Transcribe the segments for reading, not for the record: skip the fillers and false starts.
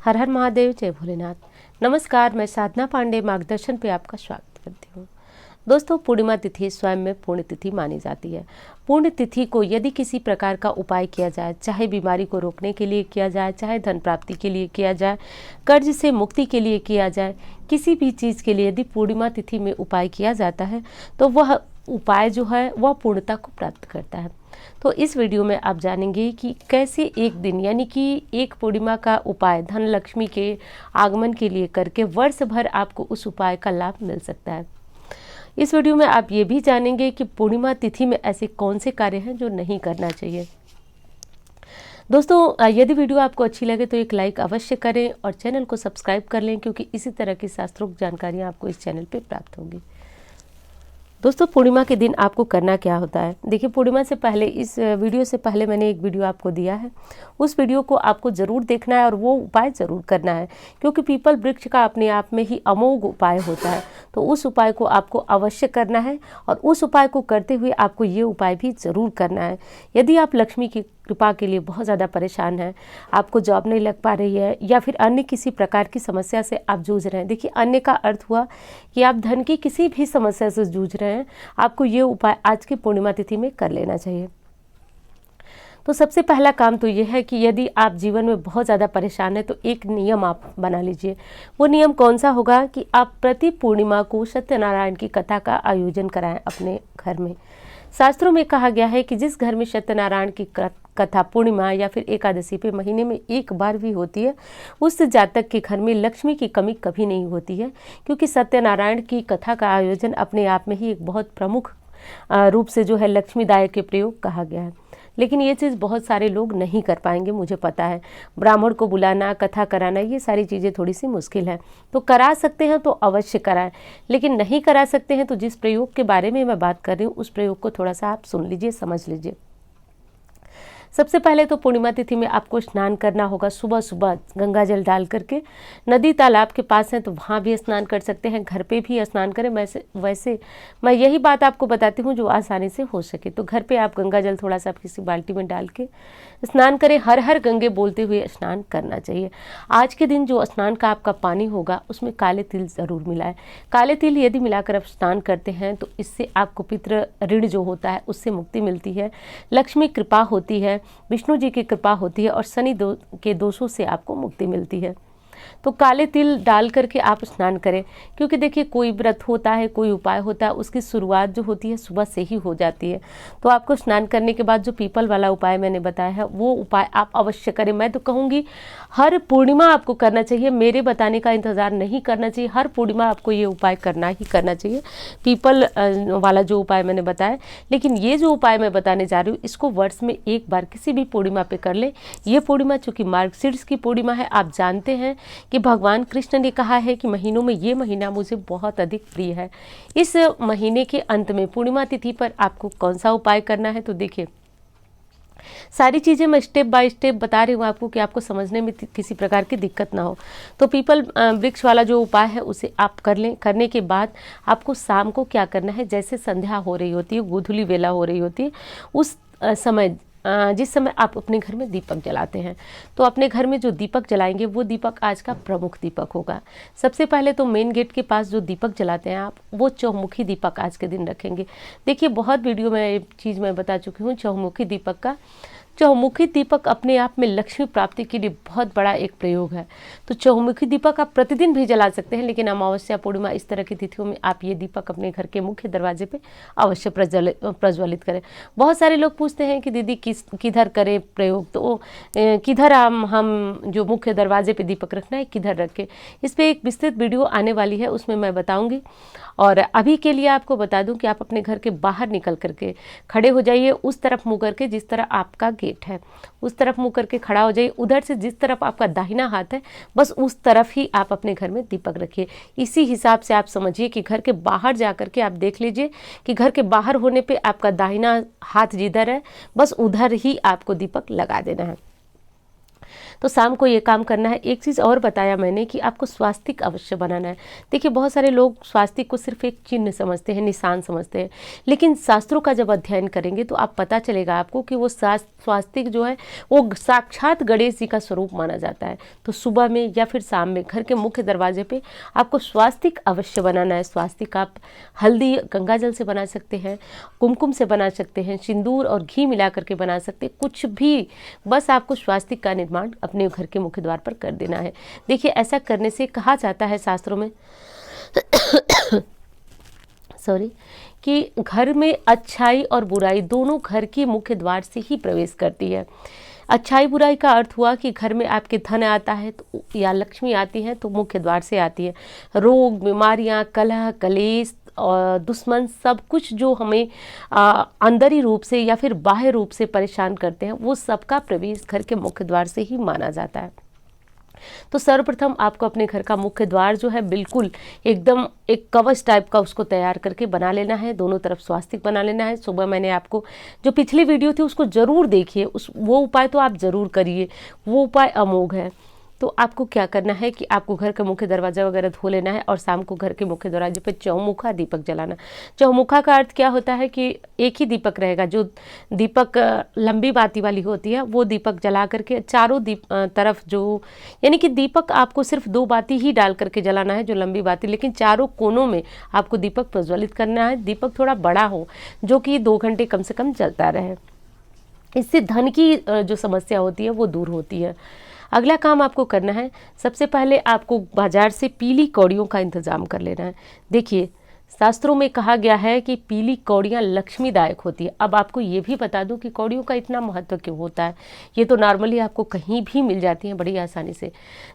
हर हर महादेव, जय भोलेनाथ। नमस्कार, मैं साधना पांडे मार्गदर्शन पे आपका स्वागत करती हूँ। दोस्तों, पूर्णिमा तिथि स्वयं में पुण्य तिथि मानी जाती है। पुण्य तिथि को यदि किसी प्रकार का उपाय किया जाए, चाहे बीमारी को रोकने के लिए किया जाए, चाहे धन प्राप्ति के लिए किया जाए, कर्ज से मुक्ति के लिए किया जाए, किसी भी चीज़ के लिए यदि पूर्णिमा तिथि में उपाय किया जाता है तो वह उपाय जो है वह पूर्णता को प्राप्त करता है। तो इस वीडियो में आप जानेंगे कि कैसे एक दिन यानी कि एक पूर्णिमा का उपाय धन लक्ष्मी के आगमन के लिए करके वर्ष भर आपको उस उपाय का लाभ मिल सकता है। इस वीडियो में आप ये भी जानेंगे कि पूर्णिमा तिथि में ऐसे कौन से कार्य हैं जो नहीं करना चाहिए। दोस्तों, यदि वीडियो आपको अच्छी लगे तो एक लाइक अवश्य करें और चैनल को सब्सक्राइब कर लें, क्योंकि इसी तरह की शास्त्रोक्त जानकारियाँ आपको इस चैनल पर प्राप्त होंगी। दोस्तों, पूर्णिमा के दिन आपको करना क्या होता है। देखिए, पूर्णिमा से पहले इस वीडियो से पहले मैंने एक वीडियो आपको दिया है, उस वीडियो को आपको ज़रूर देखना है और वो उपाय ज़रूर करना है, क्योंकि पीपल वृक्ष का अपने आप में ही अमोघ उपाय होता है। तो उस उपाय को आपको अवश्य करना है और उस उपाय को करते हुए आपको ये उपाय भी ज़रूर करना है। यदि आप लक्ष्मी की कृपा के लिए बहुत ज़्यादा परेशान हैं, आपको जॉब नहीं लग पा रही है या फिर अन्य किसी प्रकार की समस्या से आप जूझ रहे हैं। देखिए, अन्य का अर्थ हुआ कि आप धन की किसी भी समस्या से जूझ रहे हैं, आपको ये उपाय आज की पूर्णिमा तिथि में कर लेना चाहिए। तो सबसे पहला काम तो ये है कि यदि आप जीवन में बहुत ज़्यादा परेशान हैं तो एक नियम आप बना लीजिए। वो नियम कौन सा होगा कि आप प्रति पूर्णिमा को सत्यनारायण की कथा का आयोजन कराएं अपने घर में। शास्त्रों में कहा गया है कि जिस घर में सत्यनारायण की कथा पूर्णिमा या फिर एकादशी पे महीने में एक बार भी होती है, उस जातक के घर में लक्ष्मी की कमी कभी नहीं होती है, क्योंकि सत्यनारायण की कथा का आयोजन अपने आप में ही एक बहुत प्रमुख रूप से जो है लक्ष्मीदायक के प्रयोग कहा गया है। लेकिन ये चीज़ बहुत सारे लोग नहीं कर पाएंगे, मुझे पता है। ब्राह्मण को बुलाना, कथा कराना, ये सारी चीज़ें थोड़ी सी मुश्किल है। तो करा सकते हैं तो अवश्य कराएं, लेकिन नहीं करा सकते हैं तो जिस प्रयोग के बारे में मैं बात कर रही हूँ उस प्रयोग को थोड़ा सा आप सुन लीजिए, समझ लीजिए। सबसे पहले तो पूर्णिमा तिथि में आपको स्नान करना होगा। सुबह सुबह गंगा जल डाल करके, नदी तालाब के पास है तो वहाँ भी स्नान कर सकते हैं, घर पे भी स्नान करें। वैसे मैं यही बात आपको बताती हूँ जो आसानी से हो सके। तो घर पे आप गंगा जल थोड़ा सा किसी बाल्टी में डाल के स्नान करें। हर हर गंगे बोलते हुए स्नान करना चाहिए। आज के दिन जो स्नान का आपका पानी होगा उसमें काले तिल ज़रूर मिलाएं। काले तिल यदि मिलाकर आप स्नान करते हैं तो इससे आपको पितृ ऋण जो होता है उससे मुक्ति मिलती है, लक्ष्मी कृपा होती है, विष्णु जी की कृपा होती है और शनि के दोषों से आपको मुक्ति मिलती है। तो काले तिल डाल करके आप स्नान करें, क्योंकि देखिए कोई व्रत होता है, कोई उपाय होता है, उसकी शुरुआत जो होती है सुबह से ही हो जाती है। तो आपको स्नान करने के बाद जो पीपल वाला उपाय मैंने बताया है वो उपाय आप अवश्य करें। मैं तो कहूँगी हर पूर्णिमा आपको करना चाहिए, मेरे बताने का इंतज़ार नहीं करना चाहिए। हर पूर्णिमा आपको ये उपाय करना ही करना चाहिए, पीपल वाला जो उपाय मैंने बताया। लेकिन ये जो उपाय मैं बताने जा रही हूँ इसको वर्ष में एक बार किसी भी पूर्णिमा पे कर लें। ये पूर्णिमा चूँकि मार्गशीर्ष की पूर्णिमा है, आप जानते हैं कि भगवान कृष्ण ने कहा है कि महीनों में ये महीना मुझे बहुत अधिक प्रिय है। इस महीने के अंत में पूर्णिमा तिथि पर आपको कौन सा उपाय करना है, तो देखिए सारी चीज़ें मैं स्टेप बाय स्टेप बता रही हूँ आपको कि आपको समझने में किसी प्रकार की दिक्कत ना हो। तो पीपल वृक्ष वाला जो उपाय है उसे आप कर लें। करने के बाद आपको शाम को क्या करना है, जैसे संध्या हो रही होती है, गोधूली वेला हो रही होती है, उस समय जिस समय आप अपने घर में दीपक जलाते हैं, तो अपने घर में जो दीपक जलाएंगे वो दीपक आज का प्रमुख दीपक होगा। सबसे पहले तो मेन गेट के पास जो दीपक जलाते हैं आप, वो चौमुखी दीपक आज के दिन रखेंगे। देखिए, बहुत वीडियो में ये चीज़ मैं बता चुकी हूँ चौमुखी दीपक का। चौमुखी दीपक अपने आप में लक्ष्मी प्राप्ति के लिए बहुत बड़ा एक प्रयोग है। तो चौमुखी दीपक आप प्रतिदिन भी जला सकते हैं, लेकिन अमावस्या, पूर्णिमा, इस तरह की तिथियों में आप ये दीपक अपने घर के मुख्य दरवाजे पे अवश्य प्रज्वलित करें। बहुत सारे लोग पूछते हैं कि दीदी किधर करें प्रयोग, तो किधर हम जो मुख्य दरवाजे पे दीपक रखना है किधर रखें, इस पर एक विस्तृत वीडियो आने वाली है, उसमें मैं बताऊँगी। और अभी के लिए आपको बता दूं कि आप अपने घर के बाहर निकल करके खड़े हो जाइए, उस तरफ मुँह करके जिस तरह आपका गेट है उस तरफ मुँह करके खड़ा हो जाइए। उधर से जिस तरफ आपका दाहिना हाथ है बस उस तरफ ही आप अपने घर में दीपक रखिए। इसी हिसाब से आप समझिए कि घर के बाहर जा करके आप देख लीजिए कि घर के बाहर होने पे आपका दाहिना हाथ जिधर है बस उधर ही आपको दीपक लगा देना है। तो शाम को ये काम करना है। एक चीज़ और बताया मैंने कि आपको स्वास्तिक अवश्य बनाना है। देखिए बहुत सारे लोग स्वास्तिक को सिर्फ एक चिन्ह समझते हैं, निशान समझते हैं, लेकिन शास्त्रों का जब अध्ययन करेंगे तो आप पता चलेगा आपको कि वो स्वास्तिक जो है वो साक्षात गणेश जी का स्वरूप माना जाता है। तो सुबह में या फिर शाम में घर के मुख्य दरवाजे पे आपको स्वास्तिक अवश्य बनाना है। स्वास्तिक आप हल्दी गंगा जल से बना सकते हैं, कुमकुम से बना सकते हैं, सिंदूर और घी मिला करके बना सकते हैं, कुछ भी, बस आपको स्वास्तिक का निर्माण अपने घर के मुख्य द्वार पर कर देना है। देखिए ऐसा करने से कहा जाता है शास्त्रों में कि घर में अच्छाई और बुराई दोनों घर के मुख्य द्वार से ही प्रवेश करती है। अच्छाई बुराई का अर्थ हुआ कि घर में आपके धन आता है तो या लक्ष्मी आती है तो मुख्य द्वार से आती है। रोग, बीमारियां, कलह, कलेश और दुश्मन, सब कुछ जो हमें अंदरी रूप से या फिर बाह्य रूप से परेशान करते हैं, वो सबका प्रवेश घर के मुख्य द्वार से ही माना जाता है। तो सर्वप्रथम आपको अपने घर का मुख्य द्वार जो है बिल्कुल एकदम एक कवच टाइप का उसको तैयार करके बना लेना है। दोनों तरफ स्वास्तिक बना लेना है। सुबह मैंने आपको जो पिछली वीडियो थी उसको ज़रूर देखिए, वो उपाय तो आप ज़रूर करिए, वो उपाय अमोघ है। तो आपको क्या करना है कि आपको घर का मुख्य दरवाजा वगैरह धो लेना है और शाम को घर के मुख्य दरवाजे पे चौमुखा दीपक जलाना। चौमुखा का अर्थ क्या होता है कि एक ही दीपक रहेगा, जो दीपक लंबी बाती वाली होती है वो दीपक जला करके चारों तरफ जो, यानी कि दीपक आपको सिर्फ 2 बाती ही डाल करके जलाना है, जो लंबी बाती, लेकिन चारों कोनों में आपको दीपक प्रज्वलित करना है। दीपक थोड़ा बड़ा हो जो कि 2 घंटे कम से कम जलता रहे। इससे धन की जो समस्या होती है वो दूर होती है। अगला काम आपको करना है, सबसे पहले आपको बाजार से पीली कौड़ियों का इंतज़ाम कर लेना है। देखिए शास्त्रों में कहा गया है कि पीली कौड़ियाँ लक्ष्मीदायक होती है। अब आपको ये भी बता दूं कि कौड़ियों का इतना महत्व क्यों होता है। ये तो नॉर्मली आपको कहीं भी मिल जाती हैं बड़ी आसानी से।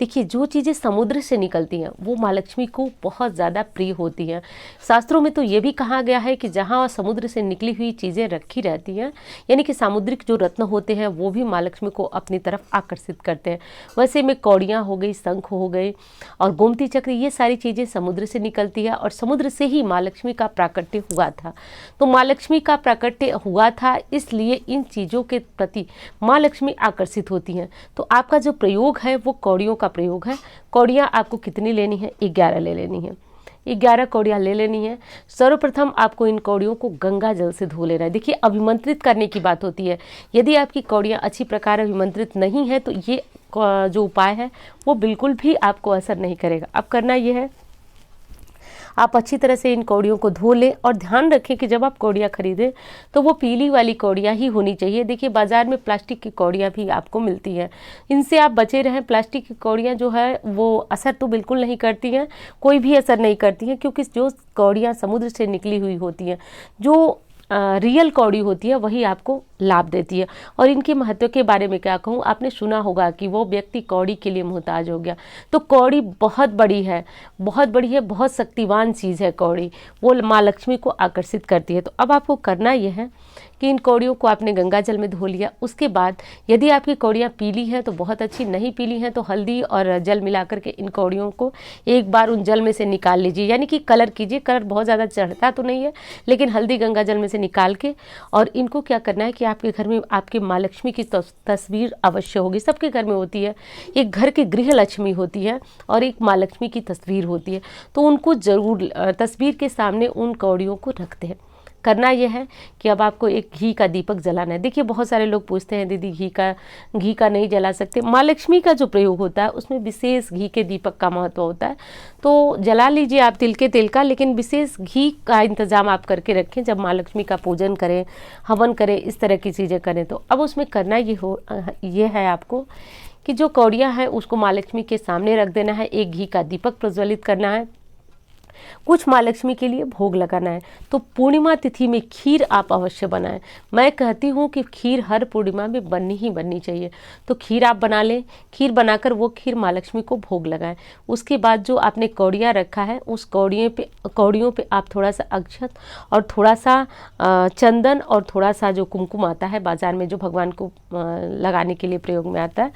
देखिए जो चीज़ें समुद्र से निकलती हैं वो माँ लक्ष्मी को बहुत ज़्यादा प्रिय होती हैं। शास्त्रों में तो ये भी कहा गया है कि जहाँ समुद्र से निकली हुई चीज़ें रखी रहती हैं, यानी कि सामुद्रिक जो रत्न होते हैं वो भी माँ लक्ष्मी को अपनी तरफ आकर्षित करते हैं। वैसे में कौड़ियाँ हो गई, शंख हो गए और गोमती चक्र, ये सारी चीज़ें समुद्र से निकलती है और समुद्र से ही माँ लक्ष्मी का प्राकट्य हुआ था। तो माँ लक्ष्मी का प्राकट्य हुआ था, इसलिए इन चीज़ों के प्रति माँ लक्ष्मी आकर्षित होती हैं। तो आपका जो प्रयोग है वो कौड़ियों का प्रयोग है। कौड़ियाँ आपको कितनी लेनी है? 11 ले लेनी है। 11 कौड़ियाँ ले लेनी है। सर्वप्रथम आपको इन कौड़ियों को गंगा जल से धो लेना है। देखिए अभिमंत्रित करने की बात होती है। यदि आपकी कौड़ियाँ अच्छी प्रकार अभिमंत्रित नहीं है तो ये जो उपाय है वो बिल्कुल भी आपको असर नहीं करेगा। अब करना ये है, आप अच्छी तरह से इन कौड़ियों को धो लें और ध्यान रखें कि जब आप कौड़ियाँ खरीदें तो वो पीली वाली कौड़ियाँ ही होनी चाहिए। देखिए बाजार में प्लास्टिक की कौड़ियाँ भी आपको मिलती हैं, इनसे आप बचे रहें। प्लास्टिक की कौड़ियाँ जो है वो असर तो बिल्कुल नहीं करती हैं, कोई भी असर नहीं करती हैं, क्योंकि जो कौड़ियाँ समुद्र से निकली हुई होती हैं, जो रियल कौड़ी होती है वही आपको लाभ देती है। और इनके महत्व के बारे में क्या कहूँ, आपने सुना होगा कि वो व्यक्ति कौड़ी के लिए मोहताज हो गया। तो कौड़ी बहुत बड़ी है, बहुत बड़ी है, बहुत शक्तिवान चीज़ है कौड़ी, वो माँ लक्ष्मी को आकर्षित करती है। तो अब आपको करना यह है कि इन कौड़ियों को आपने गंगा जल में धो लिया। उसके बाद यदि आपकी कौड़ियाँ पीली हैं तो बहुत अच्छी, नहीं पीली हैं तो हल्दी और जल मिला करके इन कौड़ियों को एक बार उन जल में से निकाल लीजिए, यानी कि कलर कीजिए। कलर बहुत ज़्यादा चढ़ता तो नहीं है, लेकिन हल्दी गंगा जल में से निकाल के, और इनको क्या करना है कि आपके घर में आपके माँ लक्ष्मी की तस्वीर अवश्य होगी। सबके घर में होती है, एक घर की गृह लक्ष्मी होती है और एक माँ लक्ष्मी की तस्वीर होती है। तो उनको ज़रूर तस्वीर के सामने उन कौड़ियों को रखते हैं। करना यह है कि अब आपको एक घी का दीपक जलाना है। देखिए बहुत सारे लोग पूछते हैं दीदी घी का नहीं जला सकते। माँ लक्ष्मी का जो प्रयोग होता है उसमें विशेष घी के दीपक का महत्व होता है, तो जला लीजिए आप तिल के तेल का, लेकिन विशेष घी का इंतजाम आप करके रखें। जब माँ लक्ष्मी का पूजन करें, हवन करें, इस तरह की चीज़ें करें, तो अब उसमें करना ये है आपको कि जो कौड़ियाँ हैं उसको माँ लक्ष्मी के सामने रख देना है। एक घी का दीपक प्रज्वलित करना है, कुछ माँ लक्ष्मी के लिए भोग लगाना है। तो पूर्णिमा तिथि में खीर आप अवश्य बनाएं। मैं कहती हूँ कि खीर हर पूर्णिमा में बननी ही बननी चाहिए। तो खीर आप बना लें, खीर बनाकर वो खीर माँ लक्ष्मी को भोग लगाएं। उसके बाद जो आपने कौड़ियाँ रखा है उस कौड़ियों पे आप थोड़ा सा अक्षत और थोड़ा सा चंदन और थोड़ा सा जो कुमकुम आता है बाजार में, जो भगवान को लगाने के लिए प्रयोग में आता है,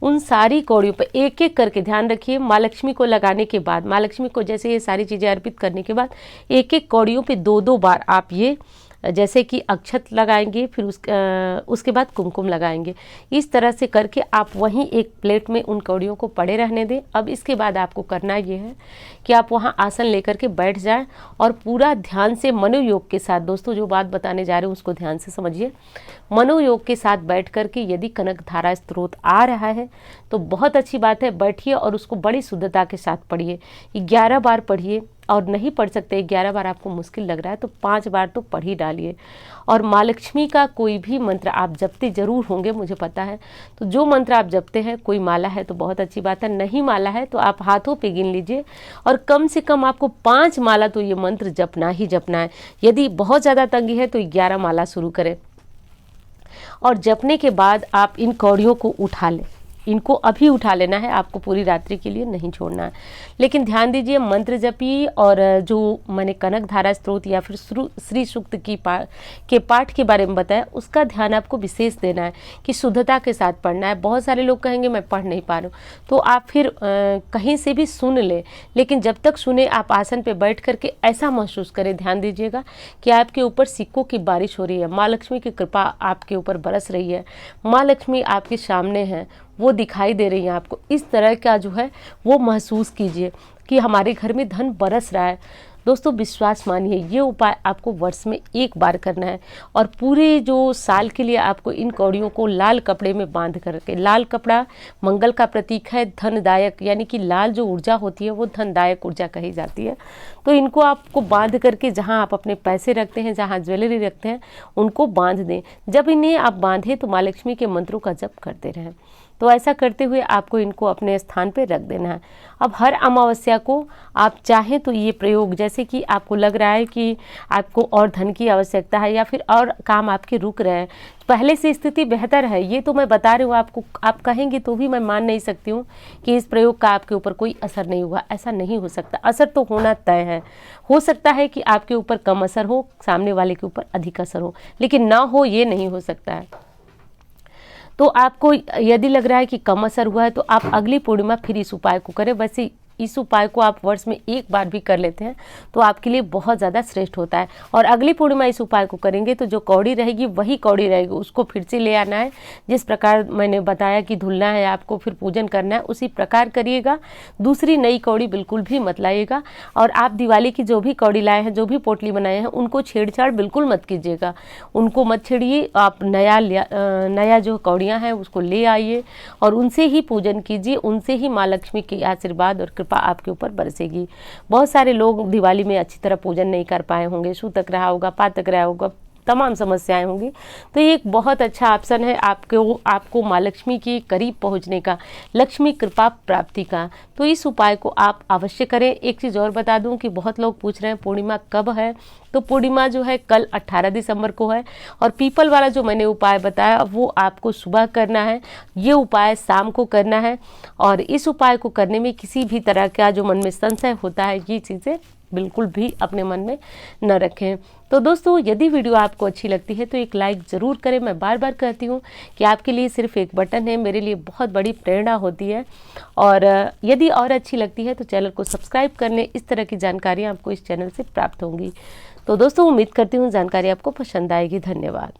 उन सारी कौड़ियों पर एक एक करके, ध्यान रखिए, माँ लक्ष्मी को लगाने के बाद, माँ लक्ष्मी को जैसे ये सारी चीज़ें अर्पित करने के बाद एक एक कौड़ियों पे 2-2 बार आप ये जैसे कि अक्षत लगाएंगे, फिर उसके बाद कुमकुम लगाएंगे। इस तरह से करके आप वहीं एक प्लेट में उन कौड़ियों को पड़े रहने दें। अब इसके बाद आपको करना ये है कि आप वहाँ आसन लेकर के बैठ जाएं और पूरा ध्यान से मनोयोग के साथ, दोस्तों जो बात बताने जा रहे हैं उसको ध्यान से समझिए। मनोयोग के साथ बैठ करके यदि कनक धारा स्त्रोत आ रहा है तो बहुत अच्छी बात है, बैठिए और उसको बड़ी शुद्धता के साथ पढ़िए। 11 बार पढ़िए, और नहीं पढ़ सकते 11 बार आपको मुश्किल लग रहा है तो 5 बार तो पढ़ ही डालिए। और माँ लक्ष्मी का कोई भी मंत्र आप जपते जरूर होंगे, मुझे पता है। तो जो मंत्र आप जपते हैं, कोई माला है तो बहुत अच्छी बात है, नहीं माला है तो आप हाथों पे गिन लीजिए। और कम से कम आपको 5 माला तो ये मंत्र जपना ही जपना है। यदि बहुत ज़्यादा तंगी है तो 11 माला शुरू करें। और जपने के बाद आप इन कौड़ियों को उठा लें। इनको अभी उठा लेना है, आपको पूरी रात्रि के लिए नहीं छोड़ना है। लेकिन ध्यान दीजिए, मंत्र जपी और जो मैंने कनक धारा स्त्रोत या फिर श्री सूक्त के पाठ के बारे में बताया, उसका ध्यान आपको विशेष देना है कि शुद्धता के साथ पढ़ना है। बहुत सारे लोग कहेंगे मैं पढ़ नहीं पा रहा हूँ, तो आप फिर कहीं से भी सुन लें, लेकिन जब तक सुने आप आसन पर बैठ करके ऐसा महसूस करें, ध्यान दीजिएगा कि आपके ऊपर सिक्कों की बारिश हो रही है, माँ लक्ष्मी की कृपा आपके ऊपर बरस रही है, माँ लक्ष्मी आपके सामने है, वो दिखाई दे रही है आपको। इस तरह का जो है वो महसूस कीजिए कि हमारे घर में धन बरस रहा है। दोस्तों विश्वास मानिए, ये उपाय आपको वर्ष में 1 बार करना है और पूरे जो साल के लिए आपको इन कौड़ियों को लाल कपड़े में बांध करके, लाल कपड़ा मंगल का प्रतीक है, धनदायक, यानी कि लाल जो ऊर्जा होती है वो धनदायक ऊर्जा कही जाती है। तो इनको आपको बांध करके, जहाँ आप अपने पैसे रखते हैं, जहाँ ज्वेलरी रखते हैं, उनको बांध दें। जब इन्हें आप बांधें तो माँ लक्ष्मी के मंत्रों का जप करते रहें। तो ऐसा करते हुए आपको इनको अपने स्थान पे रख देना है। अब हर अमावस्या को आप चाहें तो ये प्रयोग, जैसे कि आपको लग रहा है कि आपको और धन की आवश्यकता है या फिर और काम आपके रुक रहे हैं, पहले से स्थिति बेहतर है, ये तो मैं बता रही हूँ आपको। आप कहेंगे तो भी मैं मान नहीं सकती हूँ कि इस प्रयोग का आपके ऊपर कोई असर नहीं हुआ। ऐसा नहीं हो सकता, असर तो होना तय है। हो सकता है कि आपके ऊपर कम असर हो, सामने वाले के ऊपर अधिक असर हो, लेकिन ना हो ये नहीं हो सकता है। तो आपको यदि लग रहा है कि कम असर हुआ है तो आप अगली पूर्णिमा फिर इस उपाय को करें। वैसे इस उपाय को आप वर्ष में 1 बार भी कर लेते हैं तो आपके लिए बहुत ज़्यादा श्रेष्ठ होता है। और अगली पूर्णिमा इस उपाय को करेंगे तो जो कौड़ी रहेगी वही कौड़ी रहेगी, उसको फिर से ले आना है। जिस प्रकार मैंने बताया कि धुलना है आपको, फिर पूजन करना है, उसी प्रकार करिएगा। दूसरी नई कौड़ी बिल्कुल भी मत लाइएगा। और आप दिवाली की जो भी कौड़ी लाए हैं, जो भी पोटली बनाए हैं, उनको छेड़छाड़ बिल्कुल मत कीजिएगा, उनको मत छेड़िए। आप नया जो कौड़ियाँ हैं उसको ले आइए और उनसे ही पूजन कीजिए, उनसे ही माँ लक्ष्मी के आशीर्वाद और आपके ऊपर बरसेगी। बहुत सारे लोग दिवाली में अच्छी तरह पूजन नहीं कर पाए होंगे, सूतक रहा होगा, पातक रहा होगा, तमाम समस्याएं होंगी। तो ये एक बहुत अच्छा ऑप्शन है आपको माँ लक्ष्मी के करीब पहुंचने का, लक्ष्मी कृपा प्राप्ति का। तो इस उपाय को आप अवश्य करें। एक चीज़ और बता दूं कि बहुत लोग पूछ रहे हैं पूर्णिमा कब है, तो पूर्णिमा जो है कल 18 दिसंबर को है। और पीपल वाला जो मैंने उपाय बताया वो आपको सुबह करना है, ये उपाय शाम को करना है। और इस उपाय को करने में किसी भी तरह का जो मन में संशय होता है, ये चीज़ें बिल्कुल भी अपने मन में न रखें। तो दोस्तों यदि वीडियो आपको अच्छी लगती है तो एक लाइक ज़रूर करें। मैं बार बार कहती हूँ कि आपके लिए सिर्फ एक बटन है, मेरे लिए बहुत बड़ी प्रेरणा होती है। और यदि और अच्छी लगती है तो चैनल को सब्सक्राइब कर लें, इस तरह की जानकारियाँ आपको इस चैनल से प्राप्त होंगी। तो दोस्तों उम्मीद करती हूँ जानकारी आपको पसंद आएगी। धन्यवाद।